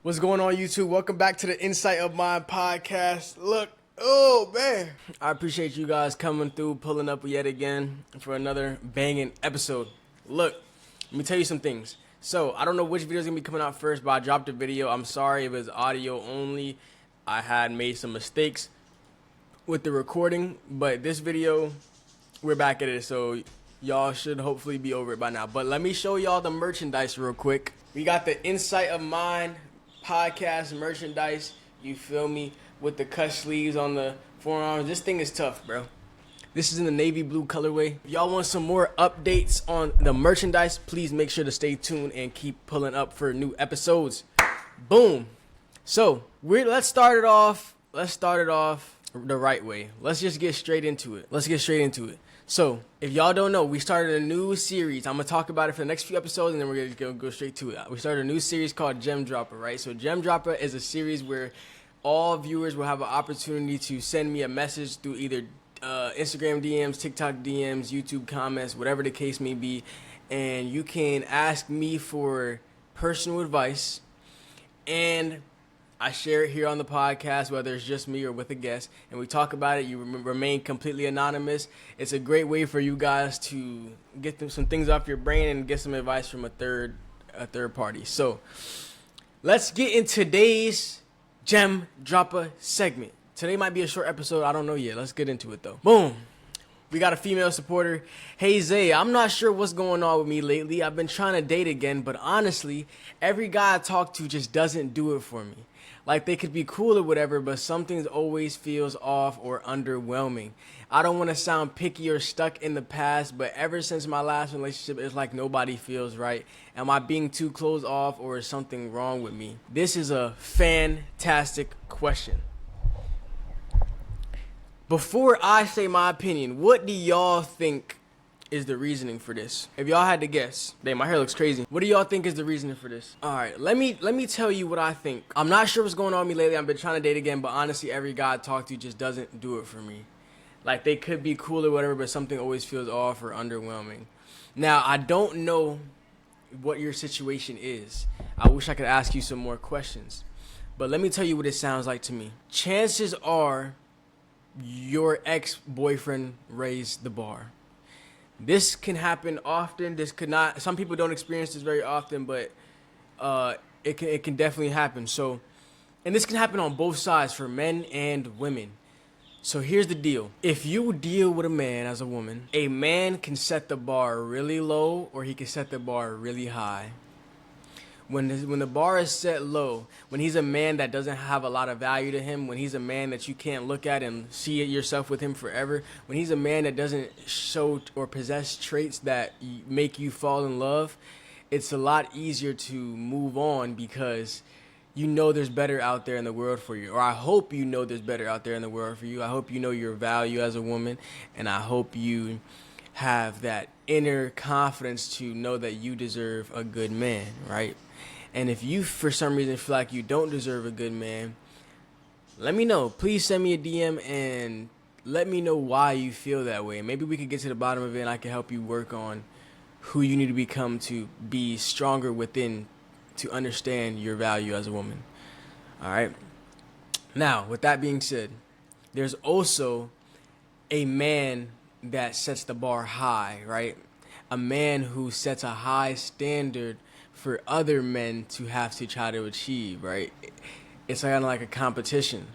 What's going on, YouTube? Welcome back to the Insight of Mind podcast. Look, oh man, I appreciate you guys coming through, pulling up yet again for another banging episode. Look, let me tell you some things. So, I don't know which video is going to be coming out first, but I dropped a video. I'm sorry it was audio only. I had made some mistakes with the recording, but this video, we're back at it, so y'all should hopefully be over it by now. But let me show y'all the merchandise real quick. We got the Insight of Mind podcast merchandise, you feel me, with the cut sleeves on the forearms. This thing is tough, bro. This is in the navy blue colorway. If y'all want some more updates on the merchandise, please make sure to stay tuned and keep pulling up for new episodes. Boom. So let's start it off the right way. Let's just get straight into it. So, if y'all don't know, we started a new series. I'm going to talk about it for the next few episodes, and then we're going to go straight to it. We started a new series called Gem Dropper, right? So, Gem Dropper is a series where all viewers will have an opportunity to send me a message through either Instagram DMs, TikTok DMs, YouTube comments, whatever the case may be. And you can ask me for personal advice, and I share it here on the podcast, whether it's just me or with a guest, and we talk about it. You remain completely anonymous. It's a great way for you guys to get some things off your brain and get some advice from a third party. So let's get in today's Gem Dropper segment. Today might be a short episode. I don't know yet. Let's get into it, though. Boom. We got a female supporter. Hey, Zay, I'm not sure what's going on with me lately. I've been trying to date again, but honestly, every guy I talk to just doesn't do it for me. Like, they could be cool or whatever, but something always feels off or underwhelming. I don't want to sound picky or stuck in the past, but ever since my last relationship, it's like nobody feels right. Am I being too closed off, or is something wrong with me? This is a fantastic question. Before I say my opinion, what do y'all think is the reasoning for this? If y'all had to guess. Damn, my hair looks crazy. What do y'all think is the reasoning for this? Alright, let me tell you what I think. I'm not sure what's going on with me lately. I've been trying to date again, but honestly, every guy I talk to just doesn't do it for me. Like, they could be cool or whatever, but something always feels off or underwhelming. Now, I don't know what your situation is. I wish I could ask you some more questions. But let me tell you what it sounds like to me. Chances are your ex-boyfriend raised the bar. This can happen often. This could not. Some people don't experience this very often, but it can definitely happen. So, and this can happen on both sides for men and women. So here's the deal. If you deal with a man as a woman, a man can set the bar really low or he can set the bar really high. When the bar is set low, when he's a man that doesn't have a lot of value to him, when he's a man that you can't look at and see it yourself with him forever, when he's a man that doesn't show or possess traits that make you fall in love, it's a lot easier to move on because you know there's better out there in the world for you. Or I hope you know there's better out there in the world for you. I hope you know your value as a woman, and I hope you have that inner confidence to know that you deserve a good man, right? And if you, for some reason, feel like you don't deserve a good man, let me know. Please send me a DM and let me know why you feel that way. Maybe we could get to the bottom of it and I can help you work on who you need to become to be stronger within to understand your value as a woman. All right? Now, with that being said, there's also a man that sets the bar high, right? A man who sets a high standard for other men to have to try to achieve, right? It's kind of like a competition.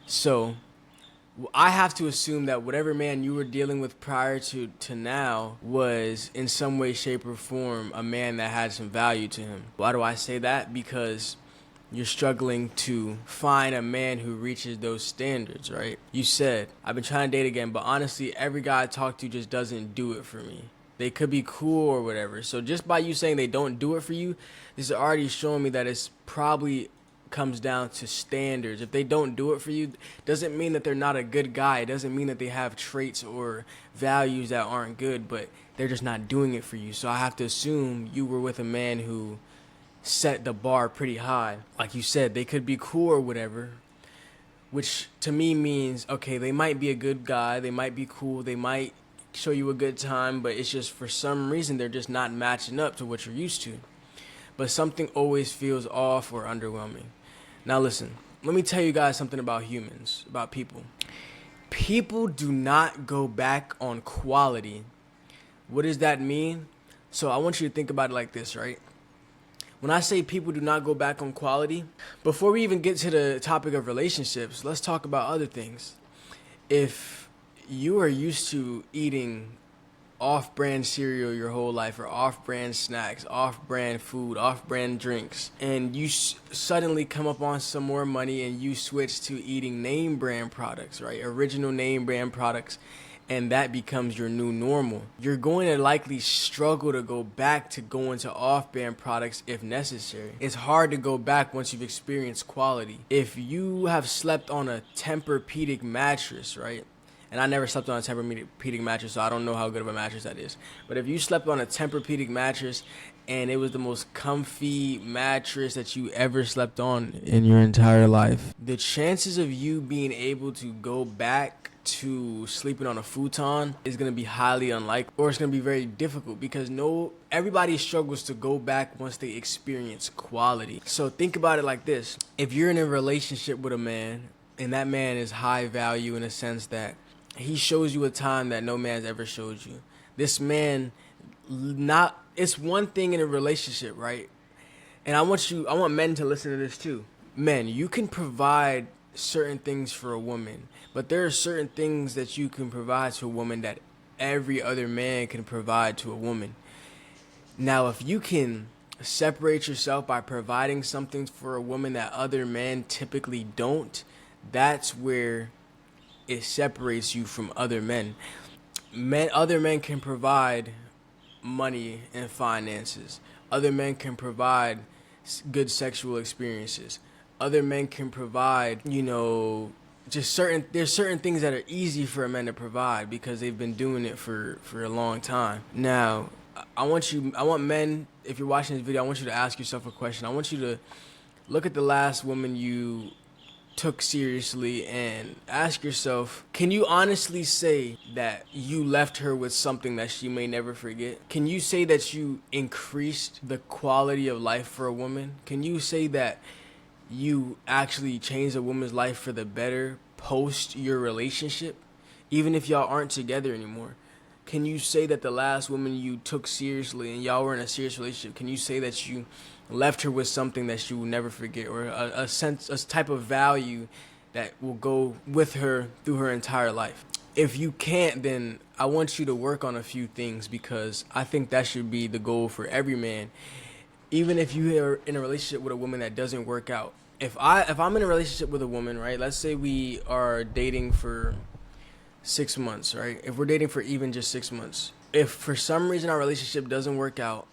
So I have to assume that whatever man you were dealing with prior to now was in some way, shape, or form a man that had some value to him. Why do I say that? Because you're struggling to find a man who reaches those standards, right? You said, I've been trying to date again, but honestly, every guy I talk to just doesn't do it for me. They could be cool or whatever. So just by you saying they don't do it for you, this is already showing me that it's probably comes down to standards. If they don't do it for you, doesn't mean that they're not a good guy. It doesn't mean that they have traits or values that aren't good, but they're just not doing it for you. So I have to assume you were with a man who set the bar pretty high. Like you said, they could be cool or whatever, which to me means, okay, they might be a good guy, they might be cool, they might show you a good time, but it's just for some reason they're just not matching up to what you're used to. but something always feels off or underwhelming. Now listen, let me tell you guys something about humans, about people. People do not go back on quality. What does that mean? So I want you to think about it like this, right? When I say people do not go back on quality, before we even get to the topic of relationships, let's talk about other things. If you are used to eating off-brand cereal your whole life, or off-brand snacks, off-brand food, off-brand drinks, and you suddenly come up on some more money and you switch to eating name brand products, right? Original name brand products, and that becomes your new normal. You're going to likely struggle to go back to going to off-brand products if necessary. It's hard to go back once you've experienced quality. If you have slept on a Tempur-Pedic mattress, right? And I never slept on a Tempur-Pedic mattress, so I don't know how good of a mattress that is. But if you slept on a Tempur-Pedic mattress and it was the most comfy mattress that you ever slept on in your entire life, the chances of you being able to go back to sleeping on a futon is going to be highly unlikely, or it's going to be very difficult, because everybody struggles to go back once they experience quality. So think about it like this. If you're in a relationship with a man, and that man is high value in a sense that he shows you a time that no man's ever showed you. This man, it's one thing in a relationship, right? And I want men to listen to this too. Men, you can provide certain things for a woman, but there are certain things that you can provide to a woman that every other man can provide to a woman. Now, if you can separate yourself by providing something for a woman that other men typically don't, that's where it separates you from other men. Other men can provide money and finances. Other men can provide good sexual experiences. Other men can provide, there's certain things that are easy for a man to provide because they've been doing it for a long time. Now, I want men, if you're watching this video, I want you to ask yourself a question. I want you to look at the last woman you took seriously and ask yourself, can you honestly say that you left her with something that she may never forget? Can you say that you increased the quality of life for a woman? Can you say that you actually changed a woman's life for the better post your relationship, even if y'all aren't together anymore? Can you say that the last woman you took seriously and y'all were in a serious relationship, can you say that you left her with something that she will never forget, or a type of value that will go with her through her entire life? If you can't, then I want you to work on a few things, because I think that should be the goal for every man. Even if you are in a relationship with a woman that doesn't work out. If I'm in a relationship with a woman, right? Let's say we are dating for 6 months, right? If we're dating for even just 6 months, if for some reason our relationship doesn't work out,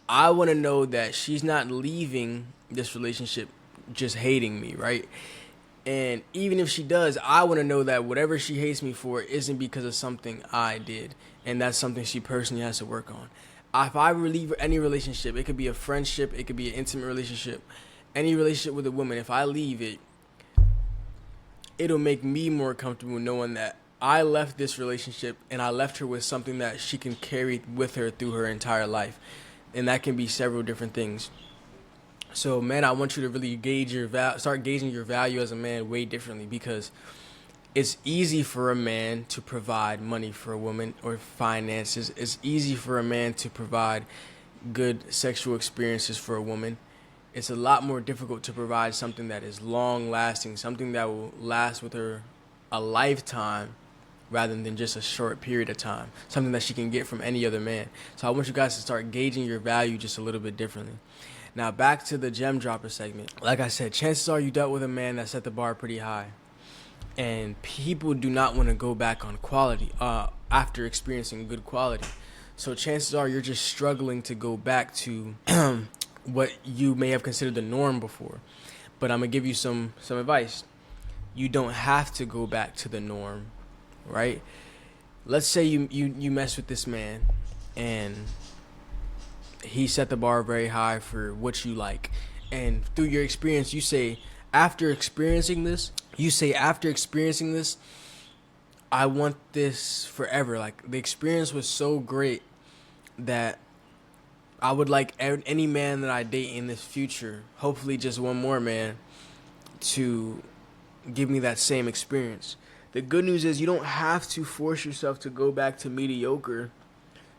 I want to know that she's not leaving this relationship just hating me, right? And even if she does, I want to know that whatever she hates me for isn't because of something I did, and that's something she personally has to work on. If I leave any relationship, it could be a friendship, it could be an intimate relationship, any relationship with a woman, if I leave it, it'll make me more comfortable knowing that I left this relationship and I left her with something that she can carry with her through her entire life. And that can be several different things. So, man, I want you to really start gauging your value as a man way differently, because it's easy for a man to provide money for a woman or finances. It's easy for a man to provide good sexual experiences for a woman. It's a lot more difficult to provide something that is long lasting, something that will last with her a lifetime rather than just a short period of time, something that she can get from any other man. So I want you guys to start gauging your value just a little bit differently. Now, back to the gem dropper segment. Like I said, chances are you dealt with a man that set the bar pretty high. And people do not want to go back on quality after experiencing good quality. So chances are you're just struggling to go back to what you may have considered the norm before. But I'm going to give you some advice. You don't have to go back to the norm, right? Let's say you mess with this man and he set the bar very high for what you like. And through your experience, you say, after experiencing this, I want this forever. Like, the experience was so great that I would like any man that I date in this future, hopefully just one more man, to give me that same experience. The good news is you don't have to force yourself to go back to mediocre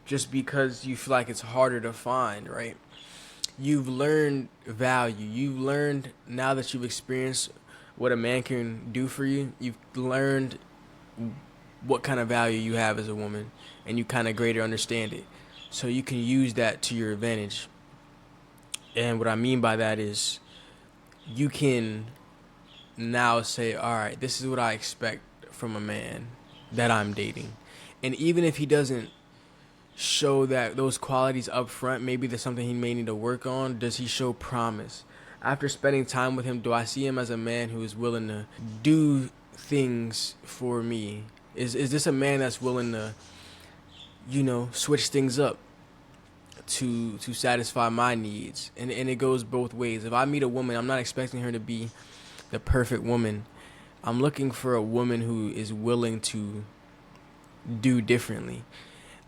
just because you feel like it's harder to find, right? You've learned value. You've learned, now that you've experienced what a man can do for you, you've learned what kind of value you have as a woman, and you kind of greater understand it. So you can use that to your advantage. And what I mean by that is you can now say, all right, this is what I expect from a man that I'm dating. And even if he doesn't show that those qualities up front, maybe there's something he may need to work on. Does he show promise? After spending time with him, do I see him as a man who is willing to do things for me? Is this a man that's willing to, switch things up to satisfy my needs? And it goes both ways. If I meet a woman, I'm not expecting her to be the perfect woman. I'm looking for a woman who is willing to do differently.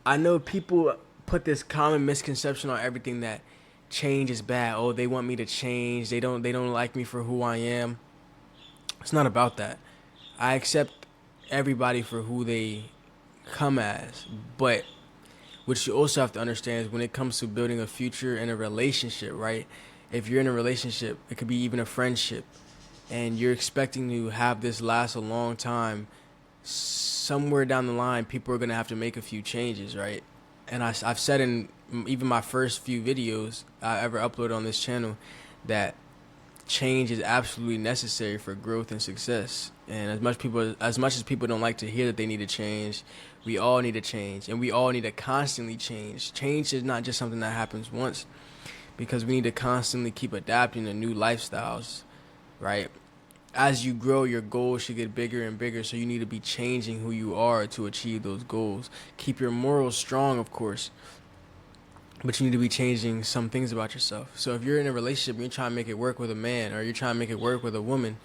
I know people put this common misconception on everything that change is bad. Oh, they want me to change. They don't like me for who I am. It's not about that. I accept everybody for who they come as. But what you also have to understand is when it comes to building a future in a relationship, right? If you're in a relationship, it could be even a friendship, and you're expecting to have this last a long time, somewhere down the line, people are going to have to make a few changes, right? And I've said in even my first few videos I ever uploaded on this channel that change is absolutely necessary for growth and success. And as much as people don't like to hear that they need to change, we all need to change, and we all need to constantly change. Change is not just something that happens once, because we need to constantly keep adapting to new lifestyles, right? As you grow, your goals should get bigger and bigger, so you need to be changing who you are to achieve those goals. Keep your morals strong, of course, but you need to be changing some things about yourself. So if you're in a relationship and you're trying to make it work with a man, or you're trying to make it work with a woman,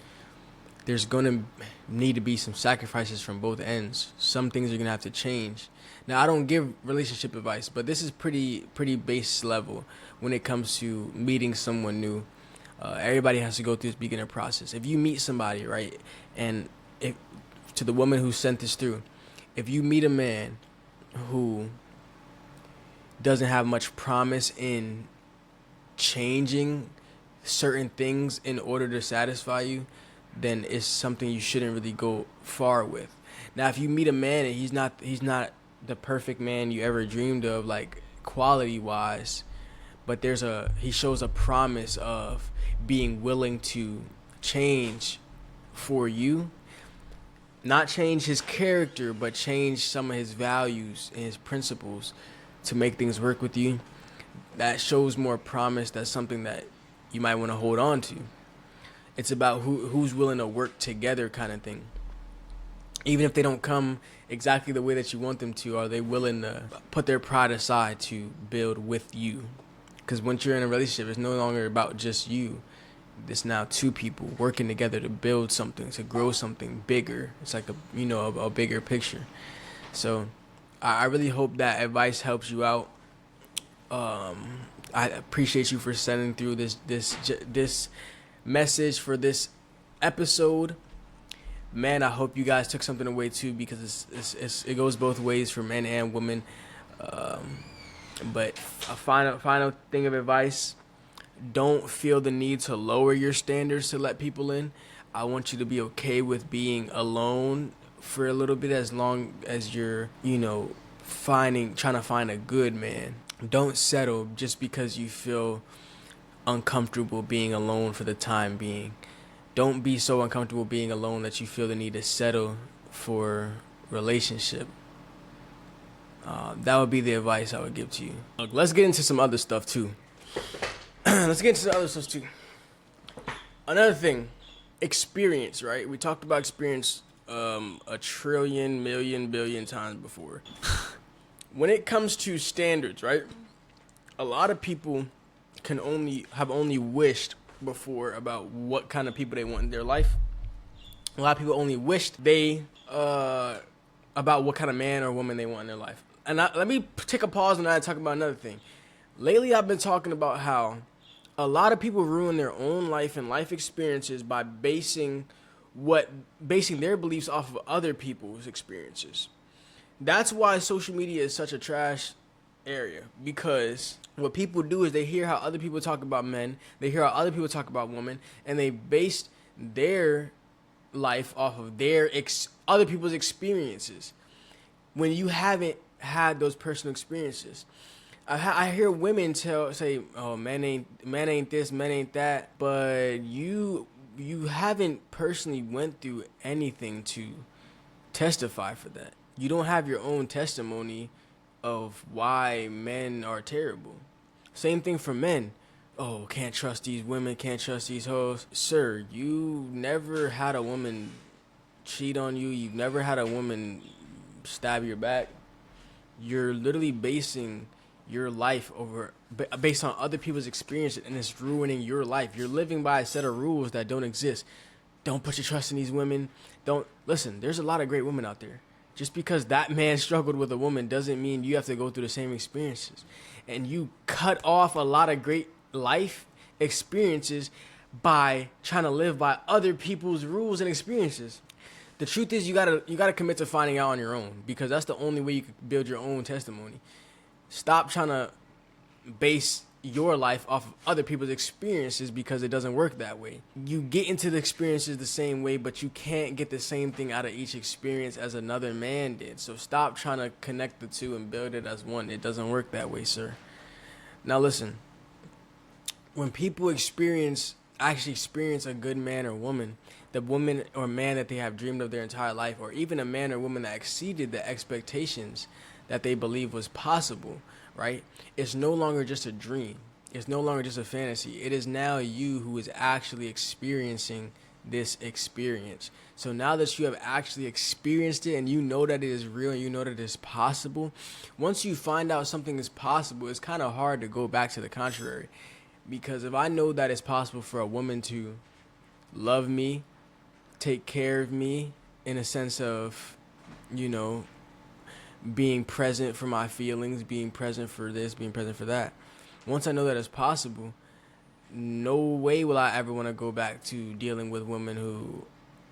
there's going to need to be some sacrifices from both ends. Some things are going to have to change. Now, I don't give relationship advice, but this is pretty base level when it comes to meeting someone new. Everybody has to go through this beginner process. If you meet somebody, right, and if to the woman who sent this through, if you meet a man who doesn't have much promise in changing certain things in order to satisfy you, then it's something you shouldn't really go far with. Now, if you meet a man and he's not the perfect man you ever dreamed of, like quality wise, but he shows a promise of being willing to change for you, not change his character, but change some of his values and his principles to make things work with you, that shows more promise. That's something that you might want to hold on to. It's about who's willing to work together kind of thing. Even if they don't come exactly the way that you want them to, are they willing to put their pride aside to build with you? Because once you're in a relationship, it's no longer about just you. It's now two people working together to build something, to grow something bigger. It's like a bigger picture. So I really hope that advice helps you out. I appreciate you for sending through this message for this episode. Man, I hope you guys took something away too, because it goes both ways for men and women. But a final thing of advice: don't feel the need to lower your standards to let people in. I want you to be okay with being alone for a little bit, as long as you're, trying to find a good man. Don't settle just because you feel uncomfortable being alone for the time being. Don't be so uncomfortable being alone that you feel the need to settle for relationship. That would be the advice I would give to you. Look, let's get into some other stuff too. Another thing, experience, right? We talked about experience a trillion, million, billion times before. When it comes to standards, right? A lot of people have only wished before about what kind of people they want in their life. A lot of people only wished about what kind of man or woman they want in their life. And let me take a pause and I talk about another thing. Lately, I've been talking about how a lot of people ruin their own life and life experiences by what basing their beliefs off of other people's experiences. That's why social media is such a trash area, because what people do is they hear how other people talk about men, they hear how other people talk about women, and they base their life off of other people's experiences when you haven't had those personal experiences. I hear women say, "Oh, man ain't this, man ain't that," but you haven't personally went through anything to testify for that. You don't have your own testimony of why men are terrible. Same thing for men. Oh, can't trust these women, can't trust these hoes. Sir, you never had a woman cheat on you. You've never had a woman stab your back. You're literally basing your life based on other people's experiences, and it's ruining your life. You're living by a set of rules that don't exist. Don't put your trust in these women. Don't listen. There's a lot of great women out there. Just because that man struggled with a woman doesn't mean you have to go through the same experiences. And you cut off a lot of great life experiences by trying to live by other people's rules and experiences. The truth is, you gotta commit to finding out on your own, because that's the only way you can build your own testimony. Stop trying to base your life off of other people's experiences, because it doesn't work that way. You get into the experiences the same way, but you can't get the same thing out of each experience as another man did. So stop trying to connect the two and build it as one. It doesn't work that way, sir. Now listen, when people actually experience a good man or woman, the woman or man that they have dreamed of their entire life, or even a man or woman that exceeded the expectations that they believe was possible, right? It's no longer just a dream. It's no longer just a fantasy. It is now you who is actually experiencing this experience. So now that you have actually experienced it and you know that it is real and you know that it is possible, once you find out something is possible, it's kind of hard to go back to the contrary. Because if I know that it's possible for a woman to love me, take care of me in a sense of, you know, being present for my feelings, being present for this, being present for that. Once I know that it's possible, no way will I ever want to go back to dealing with women who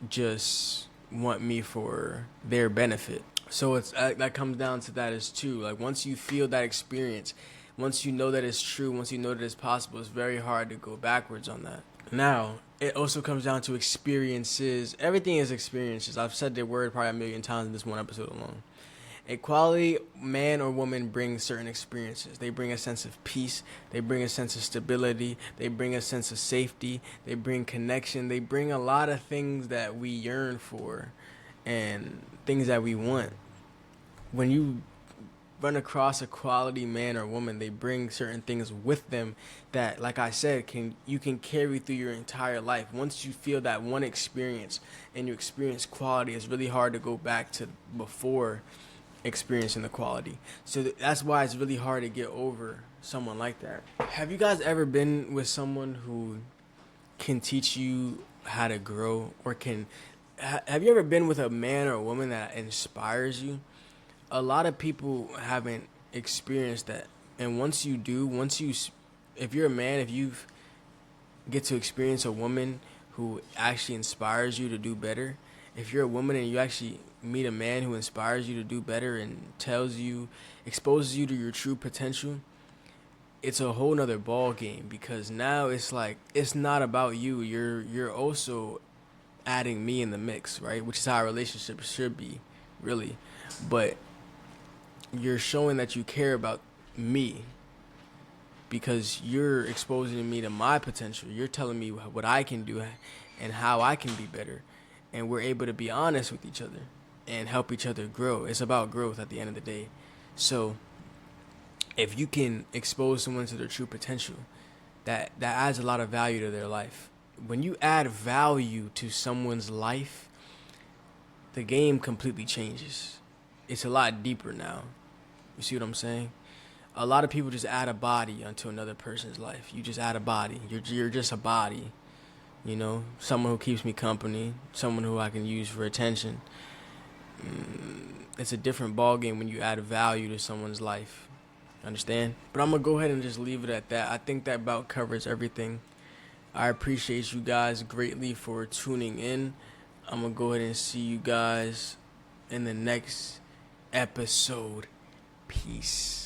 just want me for their benefit. So it's that comes down to that is too. Like once you feel that experience, once you know that it's true, once you know that it's possible, it's very hard to go backwards on that. Now, it also comes down to experiences. Everything is experiences. I've said the word probably a million times in this one episode alone. A quality man or woman brings certain experiences. They bring a sense of peace. They bring a sense of stability. They bring a sense of safety. They bring connection. They bring a lot of things that we yearn for and things that we want. When you run across a quality man or woman, they bring certain things with them that, like I said, you can carry through your entire life. Once you feel that one experience and you experience quality, it's really hard to go back to before experiencing the quality. So that's why it's really hard to get over someone like that. Have you guys ever been with someone who can teach you how to grow, or have you ever been with a man or a woman that inspires you? A lot of people haven't experienced that. And once you do, if you're a man, if you get to experience a woman who actually inspires you to do better, if you're a woman and you actually meet a man who inspires you to do better and exposes you to your true potential, it's a whole nother ball game, because now it's like, it's not about you. You're also adding me in the mix, right? Which is how a relationship should be, really. But you're showing that you care about me because you're exposing me to my potential. You're telling me what I can do and how I can be better. And we're able to be honest with each other and help each other grow. It's about growth at the end of the day. So if you can expose someone to their true potential, that adds a lot of value to their life. When you add value to someone's life, the game completely changes. It's a lot deeper now. You see what I'm saying? A lot of people just add a body onto another person's life. You just add a body. You're just a body. You know, someone who keeps me company, someone who I can use for attention. It's a different ball game when you add value to someone's life. Understand? But I'm gonna go ahead and just leave it at that. I think that about covers everything. I appreciate you guys greatly for tuning in. I'm gonna go ahead and see you guys in the next episode. Peace.